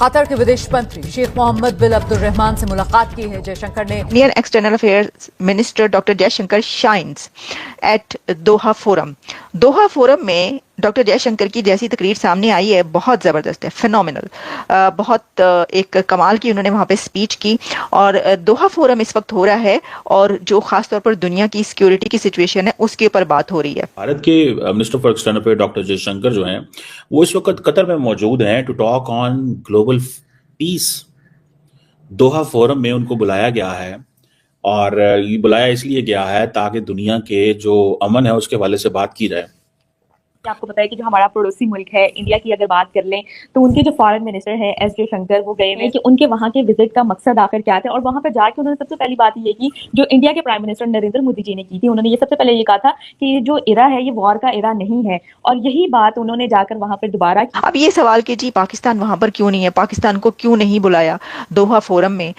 قطر کے विदेश मंत्री शेख मोहम्मद बिन अब्दुर्रहमान से मुलाकात की है जयशंकर ने. Indian External Affairs Minister Dr. Jaishankar shines at Doha Forum. Doha forum में डॉक्टर जयशंकर की जैसी तकरीर सामने आई है बहुत ज़बरदस्त है, फिनोमिनल, बहुत एक कमाल की उन्होंने वहाँ पे स्पीच की. और दोहा फोरम इस वक्त हो रहा है और जो ख़ास तौर पर दुनिया की सिक्योरिटी की सिचुएशन है उसके ऊपर बात हो रही है. भारत के minister for external affair doctor Jaishankar जो हैं वो इस वक्त कतर में मौजूद हैं to talk on global peace. Doha forum में उनको बुलाया गया है और ये बुलाया इसलिए गया है ताकि दुनिया के जो अमन है उसके हवाले से बात की जाए. आपको पता है कि जो हमारा पड़ोसी मुल्क है इंडिया की अगर बात कर लें तो उनके जो फॉरेन मिनिस्टर हैं एस जयशंकर वो गए हैं कि उनके वहाँ के विजिट का मकसद आखिर क्या था. और वहाँ पर जाके उन्होंने सबसे पहली बात ये की जो इंडिया के प्राइम मिनिस्टर नरेंद्र मोदी जी ने की थी. उन्होंने ये सबसे पहले ये कहा था कि जो इरा है ये वॉर का इरा नहीं है और यही बात उन्होंने जाकर वहाँ पर दोबारा की. अब ये सवाल कि जी पाकिस्तान वहाँ पर क्यों नहीं है, पाकिस्तान को क्यों नहीं बुलाया दोहा फोरम में,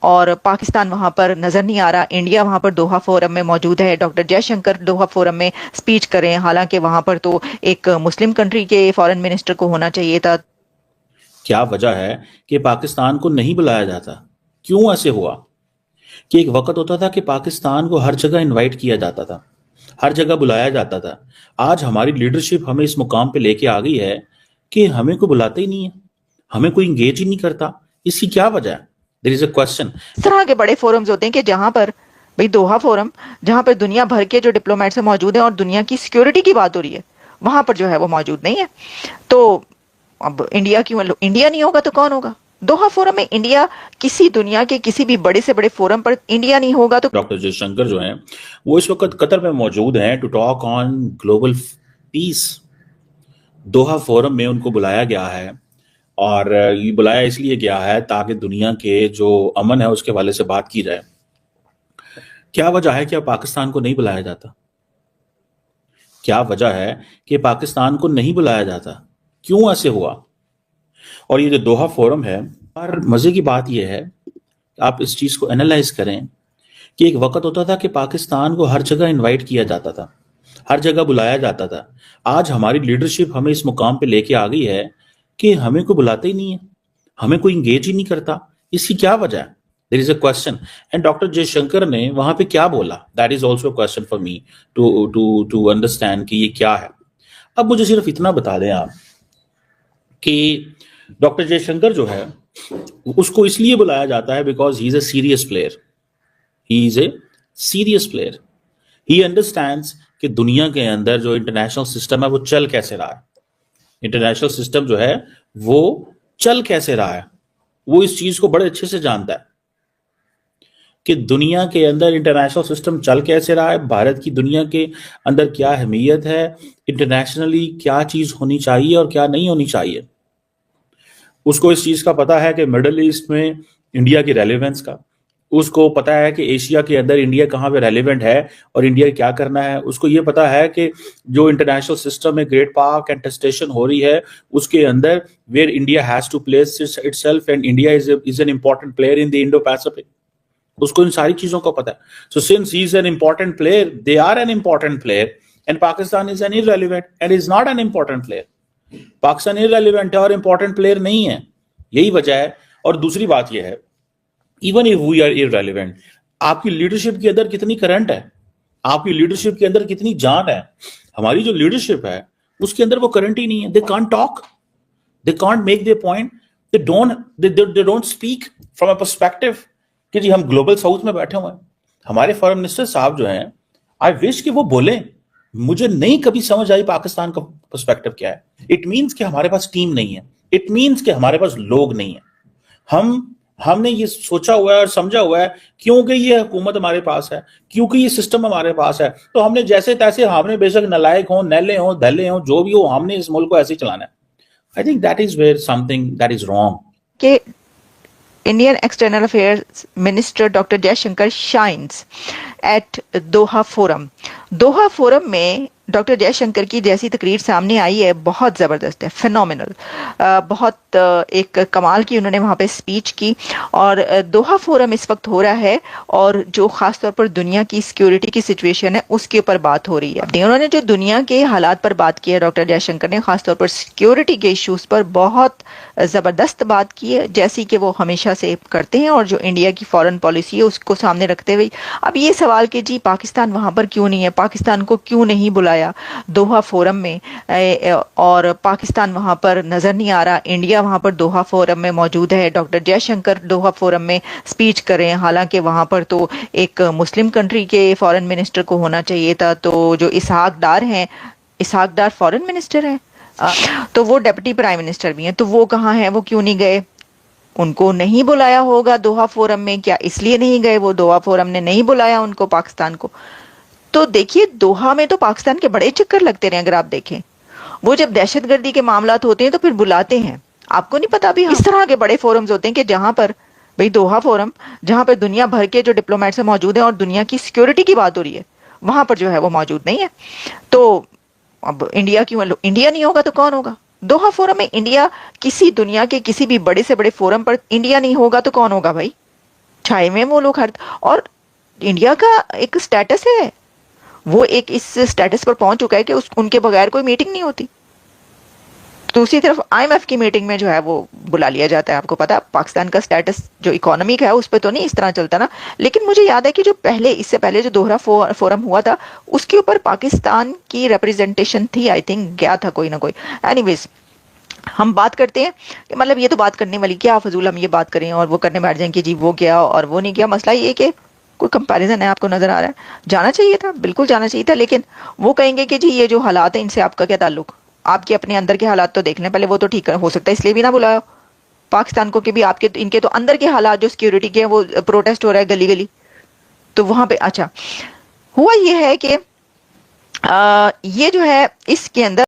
और पाकिस्तान वहाँ पर नजर नहीं आ रहा, इंडिया वहाँ पर दोहा फोरम में मौजूद है, डॉक्टर जयशंकर दोहा फोरम में स्पीच करें, हालांकि वहाँ पर तो एक मुस्लिम कंट्री के फॉरेन मिनिस्टर को होना चाहिए था. क्या वजह है कि पाकिस्तान को नहीं बुलाया जाता? क्यों ऐसे हुआ कि एक वक्त होता था कि पाकिस्तान को हर जगह इनवाइट किया जाता था, हर जगह बुलाया जाता था. आज हमारी लीडरशिप हमें इस मुकाम पे लेके आ गई है कि हमें कोई बुलाता ही नहीं है, हमें कोई इंगेज ही नहीं करता. इसकी क्या वजह है? There is a question. इस तरह के बड़े फोरम्स होते हैं कि जहां पर भाई दोहा फोरम, जहां पर दुनिया भर के जो डिप्लोमेट्स मौजूद हैं और दुनिया की सिक्योरिटी की बात हो रही है, वहां पर जो है वो मौजूद नहीं है. तो अब इंडिया क्यों, इंडिया नहीं होगा तो कौन होगा? दोहा फोरम में इंडिया, किसी दुनिया के किसी भी बड़े से बड़े फोरम पर इंडिया नहीं होगा तो. डॉक्टर जयशंकर जो हैं वो इस वक्त कतर में मौजूद हैं to talk on global peace. Doha forum में उनको बुलाया गया है और ये बुलाया इसलिए गया है ताकि दुनिया के जो अमन है उसके हवाले से बात की जाए. क्या वजह है कि अब पाकिस्तान को नहीं बुलाया जाता? क्या वजह है कि पाकिस्तान को नहीं बुलाया जाता? क्यों ऐसे हुआ? और ये जो दोहा फोरम है, और मजे की बात यह है आप इस चीज को एनालाइज करें कि एक वक्त होता था कि पाकिस्तान को हर जगह इनवाइट किया जाता था, हर जगह बुलाया जाता था. आज हमारी लीडरशिप हमें इस मुकाम पे लेके आ गई है कि हमें कोई बुलाता ही नहीं है, हमें कोई इंगेज ही नहीं करता. इसकी क्या वजह है? There is a question. And doctor Jaishankar ने वहां पे क्या बोला? That is also question for me to understand कि ये क्या है. अब मुझे सिर्फ इतना बता दें आप कि डॉक्टर जयशंकर जो है उसको इसलिए बुलाया जाता है because he is a serious player. He is a serious player. He understands कि दुनिया के अंदर जो इंटरनेशनल सिस्टम है वो चल कैसे रहा है. इंटरनेशनल सिस्टम जो है वो चल कैसे रहा है, वो इस चीज को बड़े अच्छे से जानता है कि दुनिया के अंदर इंटरनेशनल सिस्टम चल कैसे रहा है, भारत की दुनिया के अंदर क्या अहमियत है, इंटरनेशनली क्या चीज होनी चाहिए और क्या नहीं होनी चाहिए. उसको इस चीज का पता है कि मिडिल ईस्ट में इंडिया की रेलेवेंस का, उसको पता है कि एशिया के अंदर इंडिया कहाँ पे रेलेवेंट है और इंडिया क्या करना है. उसको ये पता है कि जो इंटरनेशनल सिस्टम में ग्रेट पावर कंटेस्टेशन हो रही है उसके अंदर where India has to place itself and India is an important player in the Indo Pacific. उसको इन सारी चीजों का पता है. So since he is an important player, they are an important player and Pakistan is an irrelevant and is not an important player. Pakistan irrelevant है और important player नहीं है, यही वजह है. और दूसरी बात यह है, even if we are irrelevant, आपकी लीडरशिप के अंदर कितनी करंट है, आपकी लीडरशिप के अंदर कितनी जान है. हमारी जो लीडरशिप है उसके अंदर वो करंट ही नहीं है. They can't talk, they can't make their point, they don't speak from a perspective कि जी हम ग्लोबल साउथ में बैठे हुए हैं. हमारे फॉरेन मिनिस्टर साहब जो हैं, आई विश कि वो बोले. मुझे नहीं कभी समझ आई पाकिस्तान का पर्सपेक्टिव क्या है. इट मीन्स कि हमारे पास टीम नहीं है, इट मीन्स कि हमारे पास लोग नहीं है. हमने ये सोचा हुआ है और समझा हुआ है क्योंकि ये हुकूमत हमारे पास है, क्योंकि ये सिस्टम हमारे पास है, तो हमने जैसे तैसे, हमने बेशक नलायक हो, नैले हो, धले हो, जो भी हो, हमने इस मुल्क को ऐसे ही चलाना है. I think that is where something that is wrong. कि Indian External Affairs Minister Dr. Jaishankar shines at Doha Forum. Doha forum में डॉक्टर जयशंकर की जैसी तकरीर सामने आई है बहुत ज़बरदस्त है, फिनोमिनल, बहुत एक कमाल की उन्होंने वहाँ पे स्पीच की। और दोहा फोरम इस वक्त हो रहा है और जो ख़ास तौर पर दुनिया की सिक्योरिटी की सिचुएशन है उसके ऊपर बात हो रही है। उन्होंने जो दुनिया के हालात पर बात की है, डॉक्टर जयशंकर ने ख़ास तौर पर सिक्योरिटी के इशूज़ पर बहुत ज़बरदस्त बात की है, जैसी कि वो हमेशा से करते हैं और जो इंडिया की फॉरेन पॉलिसी है उसको सामने रखते हुए। अब ये सवाल कि जी पाकिस्तान वहाँ पर क्यों नहीं है, पाकिस्तान को क्यों नहीं बुलाया दोहा फोरम में, और पाकिस्तान वहाँ पर नज़र नहीं आ रहा, इंडिया वहाँ पर दोहा फोरम में मौजूद है, डॉक्टर जयशंकर दोहा फोरम में स्पीच करें, हालांकि वहाँ पर तो एक मुस्लिम कंट्री के फॉरेन मिनिस्टर को होना चाहिए था। तो जो इसहाक डार हैं, इसहाक डार फॉरेन मिनिस्टर हैं, तो वो डेप्यूटी प्राइम मिनिस्टर भी हैं, तो वो कहाँ हैं, वो क्यों नहीं गए? उनको नहीं बुलाया होगा दोहा फोरम में, क्या इसलिए नहीं गए वो? दोहा फोरम ने नहीं बुलाया उनको, पाकिस्तान को। तो देखिए दोहा में तो पाकिस्तान के बड़े चक्कर लगते रहे, अगर आप देखें वो जब दहशतगर्दी के मामलात होते हैं तो फिर बुलाते हैं। आपको नहीं पता भी इस तरह के बड़े फोरम्स होते हैं कि जहां पर भाई दोहा फोरम, जहां पर दुनिया भर के जो डिप्लोमेट्स मौजूद हैं और दुनिया की सिक्योरिटी की बात हो रही है, वहां पर जो है वो मौजूद नहीं है। तो अब इंडिया क्यों, इंडिया नहीं होगा तो कौन होगा? दोहा फोरम में इंडिया, किसी दुनिया के किसी भी बड़े से बड़े फोरम पर इंडिया नहीं होगा तो कौन होगा भाई? छाए में वो लोग हर, और इंडिया का एक स्टेटस है, वो एक इस स्टेटस पर पहुंच चुका है कि उनके बगैर कोई मीटिंग नहीं होती। दूसरी तरफ आईएमएफ की मीटिंग में जो है वो बुला लिया जाता है। आपको पता है पाकिस्तान का स्टेटस जो इकोनॉमी का है उस पर तो नहीं इस तरह चलता ना। लेकिन मुझे याद है कि जो पहले, इससे पहले जो दोहरा फोरम हुआ था उसके ऊपर पाकिस्तान की रिप्रेजेंटेशन थी, आई थिंक गया था कोई ना कोई। एनीवेज हम बात करते हैं कि मतलब ये तो बात करने वाली क्या फजूल हम ये बात करें और वो करने बैठ जाएं कि जी वो गया और वो नहीं गया। मसला ये कि कोई कंपैरिजन है आपको नजर आ रहा है, जाना चाहिए था, बिल्कुल जाना चाहिए था, लेकिन वो कहेंगे कि जी ये जो हालात है इनसे आपका क्या ताल्लुक, आपके अपने अंदर के हालात तो देख लें पहले, वो तो ठीक हो सकता है इसलिए भी ना बुलाया पाकिस्तान को कि भी आपके इनके तो अंदर के हालात जो सिक्योरिटी के हैं, वो प्रोटेस्ट हो रहा है गली गली, तो वहां पे अच्छा हुआ ये है कि ये जो है इसके अंदर